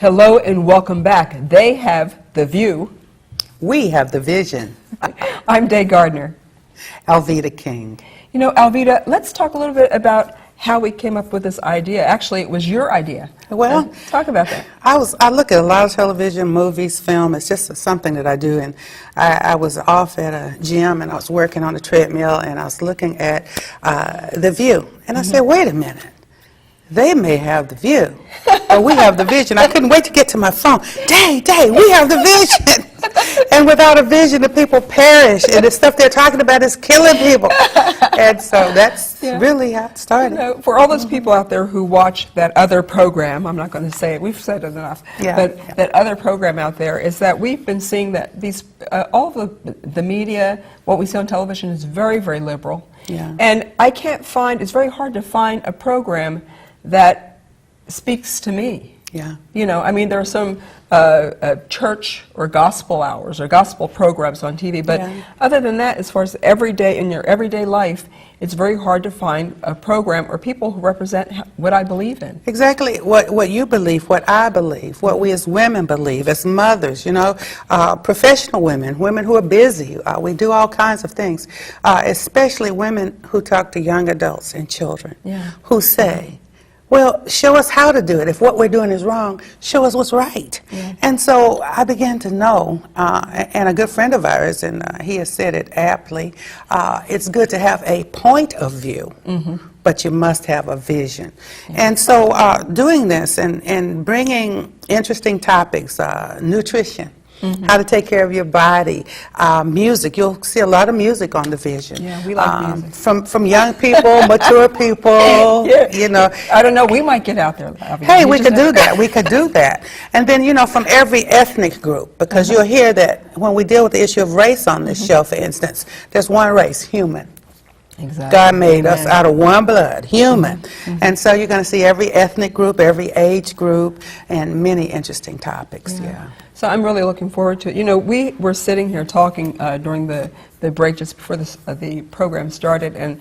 Hello and welcome back. They have the view. We have the vision. I'm Gardner. Alveda King. You know, Alveda, let's talk a little bit about how we came up with this idea. Actually, it was your idea. Well, talk about that. I look at a lot of television, movies, film. It's just something that I do. And I was off at a gym and I was working on a treadmill and I was looking at the view. And I said, wait a minute. They may have the view, but we have the vision. I couldn't wait to get to my phone. Day, we have the vision. And without a vision, the people perish. And the stuff they're talking about is killing people. And so that's really how it started. You know, for all those people out there who watch that other program, I'm not going to say it, we've said it enough, but that other program out there is that we've been seeing that these, all the media, what we see on television is very, very liberal. Yeah. And I can't find, it's very hard to find a program that speaks to me. Yeah. You know, I mean, there are some church or gospel hours or gospel programs on TV, but other than that, as far as everyday, in your everyday life, it's very hard to find a program or people who represent what I believe in. Exactly what you believe, what I believe, what we as women believe, as mothers, you know, professional women, women who are busy. We do all kinds of things, especially women who talk to young adults and children who say, well, show us how to do it. If what we're doing is wrong, show us what's right. And so I began to know, and a good friend of ours, and he has said it aptly, it's good to have a point of view, but you must have a vision. And so doing this and bringing interesting topics, nutrition, how to take care of your body, music. You'll see a lot of music on the vision. Yeah, we like music. From young people, mature people, you know. I don't know, we might get out there. Hey, we could do that. We could do that. And then, you know, from every ethnic group, because you'll hear that when we deal with the issue of race on this show, for instance, there's one race, human. Exactly. God made us out of one blood, human. And so you're going to see every ethnic group, every age group, and many interesting topics. So I'm really looking forward to it. You know, we were sitting here talking during the break just before the program started, and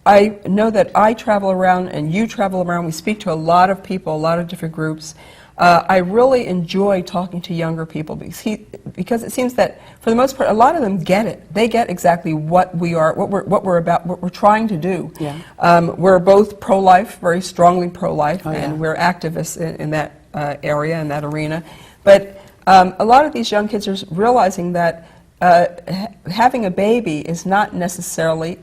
I know that I travel around and you travel around. We speak to a lot of people, a lot of different groups. I really enjoy talking to younger people because it seems that for the most part, a lot of them get it. They get exactly what we are, what we're about, what we're trying to do. We're both pro-life, very strongly pro-life, and we're activists in that area, in that arena. But a lot of these young kids are realizing that having a baby is not necessarily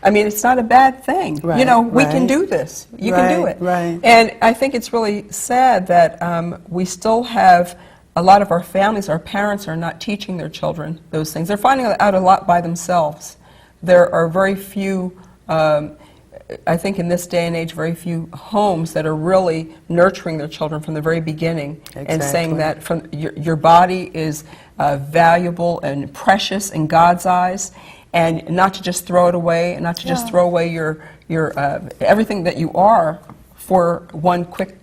it's not a bad thing. You know, we can do this. You can do it. And I think it's really sad that we still have a lot of our families, our parents are not teaching their children those things. They're finding out a lot by themselves. There are very few, I think in this day and age, very few homes that are really nurturing their children from the very beginning and saying that from your body is valuable and precious in God's eyes, and not to just throw it away, and not to just throw away your everything that you are for one quick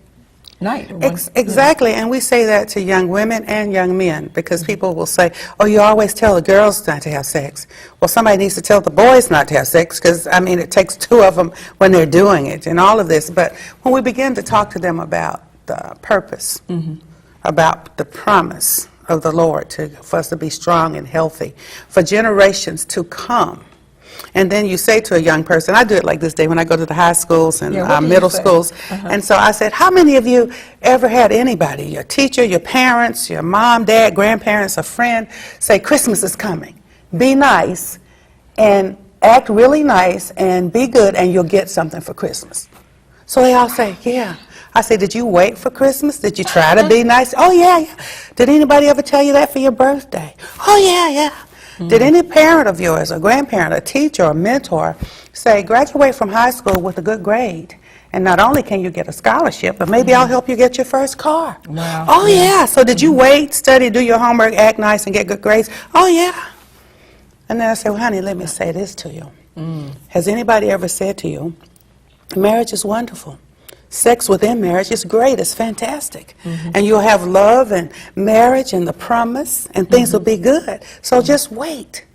night. Exactly, and we say that to young women and young men, because people will say, oh, you always tell the girls not to have sex. Well, somebody needs to tell the boys not to have sex, because, I mean, it takes two of them when they're doing it and all of this. But when we begin to talk to them about the purpose, about the promise of the Lord for us to be strong and healthy for generations to come. And then you say to a young person, I do it like this day when I go to the high schools and middle schools, and so I said, how many of you ever had anybody, your teacher, your parents, your mom, dad, grandparents, a friend, say Christmas is coming, be nice and act really nice and be good and you'll get something for Christmas? So they all say, yeah. I say, did you wait for Christmas? Did you try to be nice? Oh, yeah. Did anybody ever tell you that for your birthday? Oh, yeah. Did any parent of yours, a grandparent, a teacher, a mentor, say, graduate from high school with a good grade, and not only can you get a scholarship, but maybe I'll help you get your first car? Wow. Oh, yeah. So did you wait, study, do your homework, act nice, and get good grades? Oh, yeah. And then I say, well, honey, let me say this to you. Has anybody ever said to you, marriage is wonderful. Sex within marriage is great, it's fantastic. And you'll have love and marriage and the promise, and things will be good. So just wait.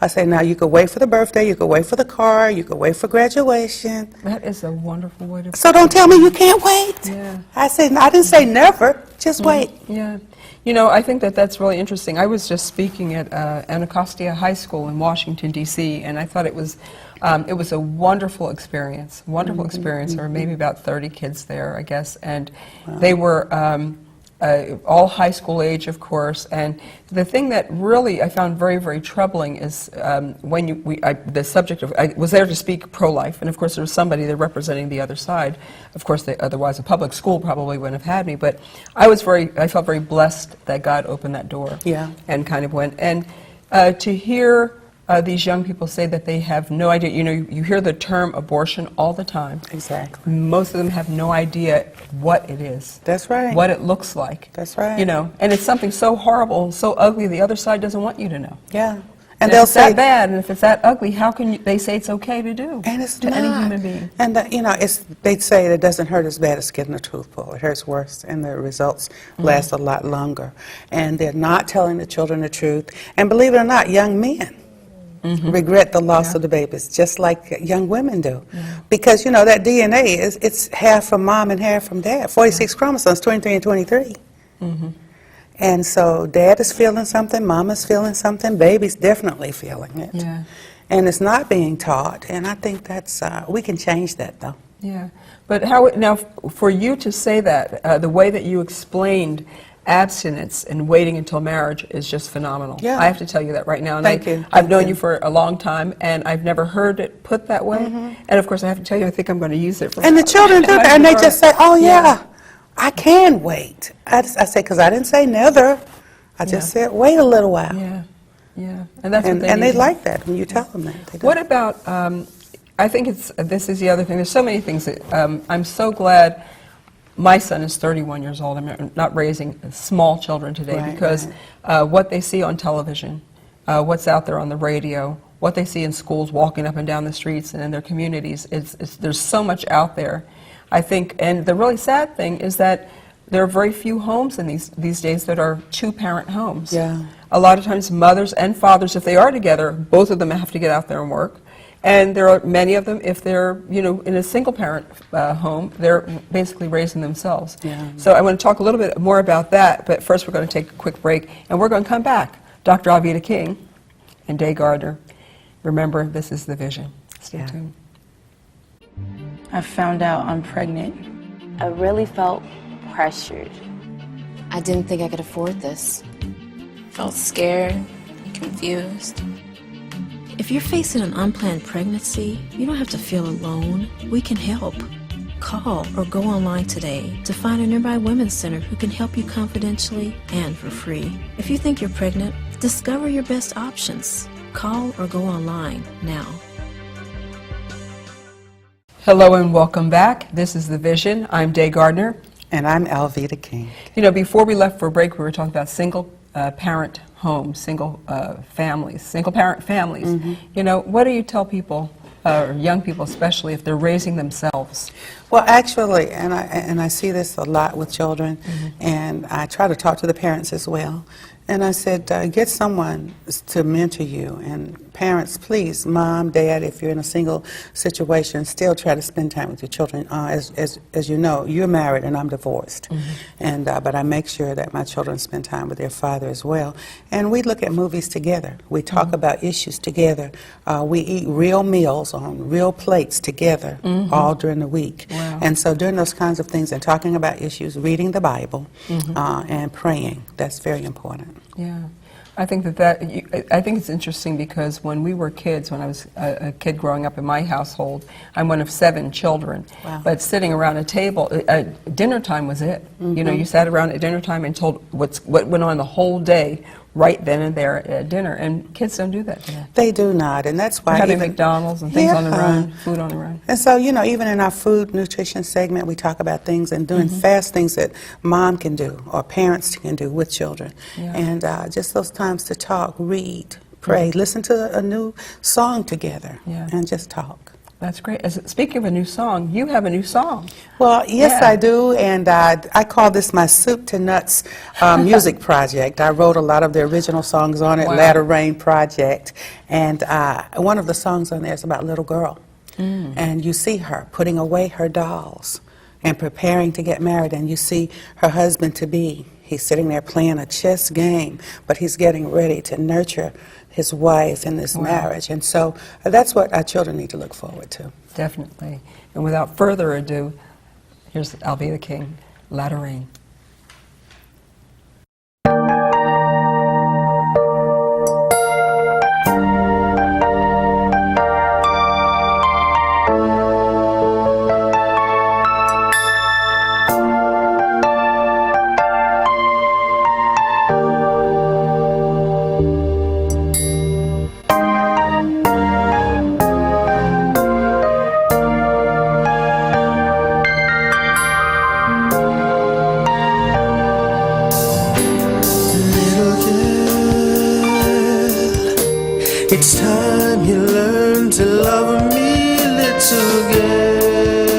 I say, now you could wait for the birthday, you could wait for the car, you could wait for graduation. That is a wonderful way to put it. So don't tell me you can't wait. Yeah. I said, I didn't say never, just wait. Yeah. You know, I think that that's really interesting. I was just speaking at Anacostia High School in Washington, D.C., and I thought it was a wonderful experience, There were maybe about 30 kids there, I guess, and they were all high school age, of course. And the thing that really I found very, very troubling is when the subject of, I was there to speak pro-life, and of course there was somebody there representing the other side. Of course, otherwise a public school probably wouldn't have had me, but I felt very blessed that God opened that door. Yeah. And kind of went. And to hear these young people say that they have no idea. You know, you hear the term abortion all the time. Exactly. Most of them have no idea what it is. That's right. What it looks like. That's right. You know, and it's something so horrible, so ugly, the other side doesn't want you to know. Yeah. And they'll if it's say that bad, and if it's that ugly, how can they say it's okay to do? And it's to not. any human being. And you know, they say it doesn't hurt as bad as getting a tooth pulled. It hurts worse, and the results last a lot longer. And they're not telling the children the truth. And believe it or not, young men regret the loss of the babies, just like young women do. Because, you know, that DNA it's half from mom and half from dad. 46 chromosomes, 23 and 23. And so dad is feeling something, mama's feeling something, baby's definitely feeling it. Yeah. And it's not being taught, and I think that's, we can change that, though. Yeah. But how, now, for you to say that, the way that you explained abstinence and waiting until marriage is just phenomenal. Yeah. I have to tell you that right now. And Thank you. I've known you for a long time, and I've never heard it put that way. And of course, I have to tell you, I think I'm going to use it. And the children do that, and they just say, oh, yeah, I can wait. I say, because I didn't say never. I just said, wait a little while. Yeah, yeah. And that's what And they they need. like that when you tell them that. They do. What about, I think this is the other thing. There's so many things that I'm so glad my son is 31 years old. I'm not raising small children today because what they see on television, what's out there on the radio, what they see in schools walking up and down the streets and in their communities, there's so much out there. I think, and the really sad thing is that there are very few homes in these days that are two-parent homes. Yeah. A lot of times mothers and fathers, if they are together, both of them have to get out there and work. And there are many of them, if they're, you know, in a single-parent home, they're basically raising themselves. Yeah. So I want to talk a little bit more about that, but first we're going to take a quick break, and we're going to come back. Dr. Alveda King and Day Gardner. Remember, this is The Vision. Stay tuned. I found out I'm pregnant. I really felt pressured. I didn't think I could afford this. Felt scared, confused. If you're facing an unplanned pregnancy, you don't have to feel alone. We can help. Call or go online today to find a nearby women's center who can help you confidentially and for free. If you think you're pregnant, discover your best options. Call or go online now. Hello and welcome back. This is The Vision. I'm Day Gardner. And I'm Alveda King. You know, before we left for a break, we were talking about single-parent homes, single-parent families. You know, what do you tell people, or young people especially, if they're raising themselves? Well, actually, and I see this a lot with children, and I try to talk to the parents as well. And I said, get someone to mentor you. And parents, please, mom, dad, if you're in a single situation, still try to spend time with your children. As you know, you're married and I'm divorced. And but I make sure that my children spend time with their father as well. And we look at movies together. We talk about issues together. We eat real meals on real plates together all during the week. Wow. And so doing those kinds of things and talking about issues, reading the Bible, and praying, that's very important. Yeah, I think I think it's interesting because when we were kids, when I was a kid growing up in my household, I'm one of 7 children. Wow. But sitting around a table, dinner time was it. You know, you sat around at dinner time and told what went on the whole day right then and there at dinner, and kids don't do that today. They do not, and that's why They're having even McDonald's and things on the run, food on the run. And so, you know, even in our food nutrition segment, we talk about things and doing fast things that mom can do or parents can do with children. Yeah. And just those times to talk, read, pray, listen to a new song together, and just talk. That's great. Speaking of a new song, you have a new song. Well, yes, Yeah. I do, and I call this my Soup to Nuts music project. I wrote a lot of the original songs on it, Wow. Latter Rain Project, and one of the songs on there is about a little girl, and you see her putting away her dolls, and preparing to get married, and you see her husband-to-be. He's sitting there playing a chess game, but he's getting ready to nurture his wife in this marriage. And so that's what our children need to look forward to. Definitely. And without further ado, here's Alveda King, Latter Rain. It's time you learn to love me, little girl.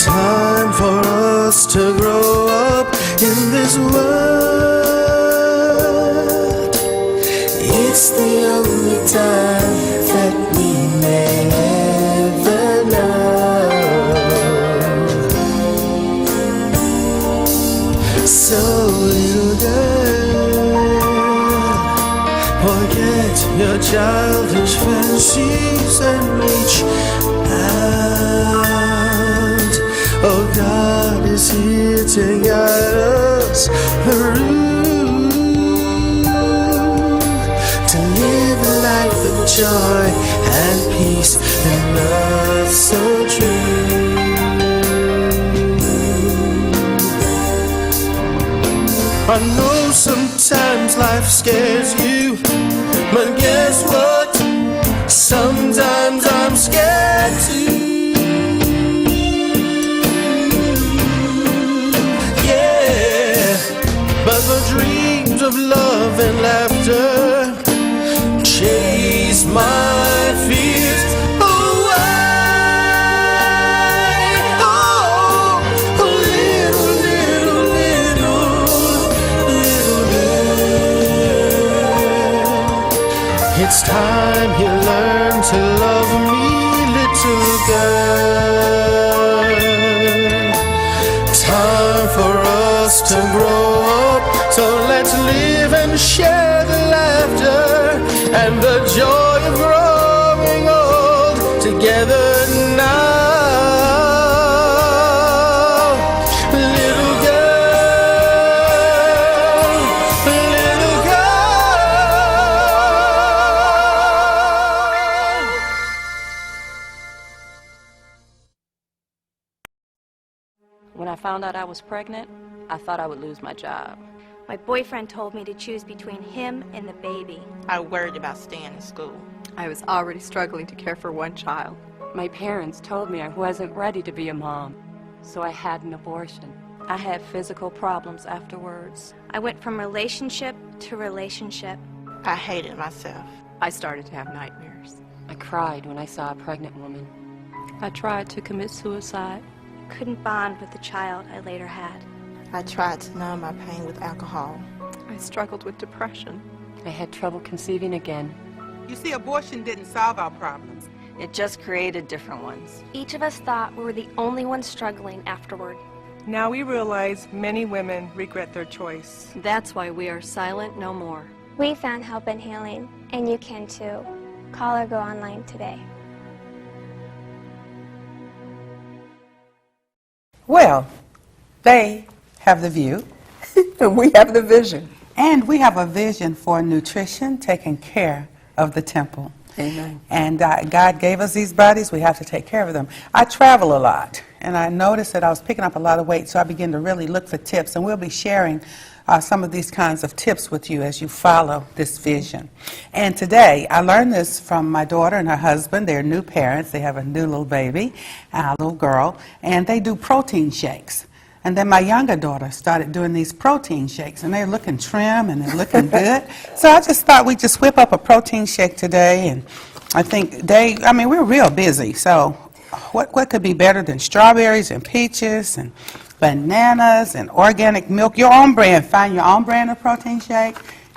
Time for us to grow up in this world. It's the only time that we may ever know. So, little girl, forget your childish fancies and reach out. Oh, God is here to guide us through, to live a life of joy and peace and love so true. I know sometimes life scares you, but guess what? Sometimes I'm scared too. Yeah, but the dreams of love and laughter chase my fears away. Oh, little, little, little, little girl. It's time you learn to love me, little girl. Time for us to grow up, so let's live and share the laughter and the joy of growing old together now. Little girl, little girl. When I found out I was pregnant, I thought I would lose my job. My boyfriend told me to choose between him and the baby. I worried about staying in school. I was already struggling to care for one child. My parents told me I wasn't ready to be a mom, so I had an abortion. I had physical problems afterwards. I went from relationship to relationship. I hated myself. I started to have nightmares. I cried when I saw a pregnant woman. I tried to commit suicide. Couldn't bond with the child I later had. I tried to numb my pain with alcohol. I struggled with depression. I had trouble conceiving again. You see, abortion didn't solve our problems. It just created different ones. Each of us thought we were the only ones struggling afterward. Now we realize many women regret their choice. That's why we are silent no more. We found help and healing, and you can too. Call or go online today. Well, they have the view. And we have the vision. And we have a vision for nutrition, taking care of the temple. Amen. And God gave us these bodies, we have to take care of them. I travel a lot, and I noticed that I was picking up a lot of weight, so I began to really look for tips, and we'll be sharing some of these kinds of tips with you as you follow this vision. And today, I learned this from my daughter and her husband. They're new parents. They have a new little baby, a little girl, and they do protein shakes. And then my younger daughter started doing these protein shakes, and they're looking trim and they're looking good. So I just thought we'd just whip up a protein shake today, and I think we're real busy, so what could be better than strawberries and peaches and bananas and organic milk? Your own brand. Find your own brand of protein shake.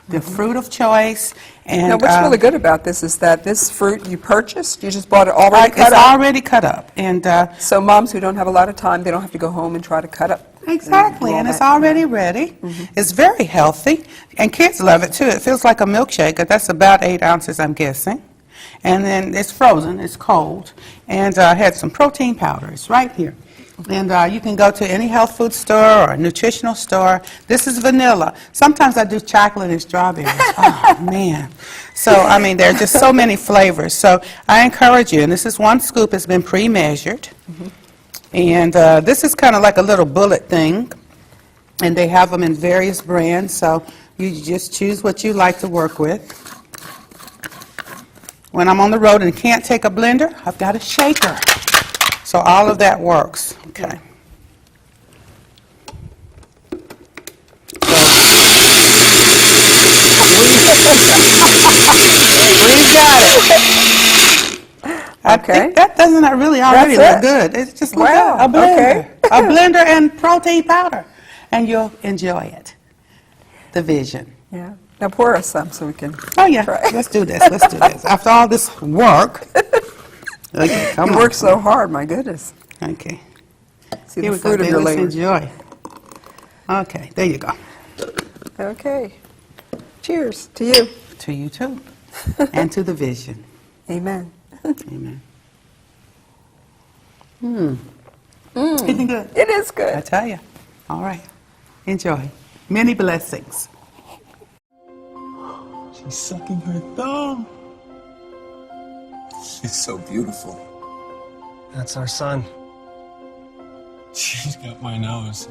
the fruit of choice. And Now, what's really good about this is that this fruit you purchased, you just bought it already cut it's up. already cut up. And So moms who don't have a lot of time, they don't have to go home and try to cut up. exactly, and it's already ready. It's very healthy, and kids love it too. It feels like a milkshake. That's about 8 ounces, I'm guessing. And then it's frozen, it's cold, and I had some protein powders right here. And you can go to any health food store or a nutritional store. This is vanilla. Sometimes I do chocolate and strawberries. Oh, man. So, I mean, there are just so many flavors. So I encourage you, and this is 1 scoop. It's been pre-measured. And this is kind of like a little bullet thing. And they have them in various brands, so you just choose what you like to work with. When I'm on the road and can't take a blender, I've got a shaker. So all of that works. Okay. We got it. I think that doesn't really already look good. It's just like a blender. A blender and protein powder. And you'll enjoy it. The vision. Yeah. Now pour us some so we can try. Let's do this. Let's do this. After all this work. Okay, come on. You work so hard, my goodness. Okay. See the fruit of your labor. Let's enjoy. Okay, there you go. Okay. Cheers to you. To you too. And to the vision. Amen. Amen. Isn't it good? It is good. I tell you. All right. Enjoy. Many blessings. She's sucking her thumb. She's so beautiful. That's our son. She's got my nose.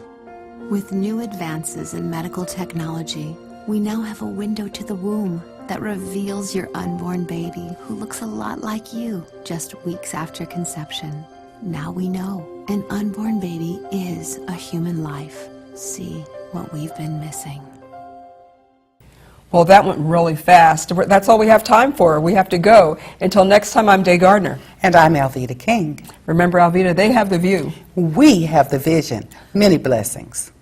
With new advances in medical technology, we now have a window to the womb that reveals your unborn baby who looks a lot like you just weeks after conception. Now we know an unborn baby is a human life. See what we've been missing. Well, that went really fast. That's all we have time for. We have to go. Until next time, I'm Day Gardner. And I'm Alveda King. Remember, Alveda, they have the view. We have the vision. Many blessings.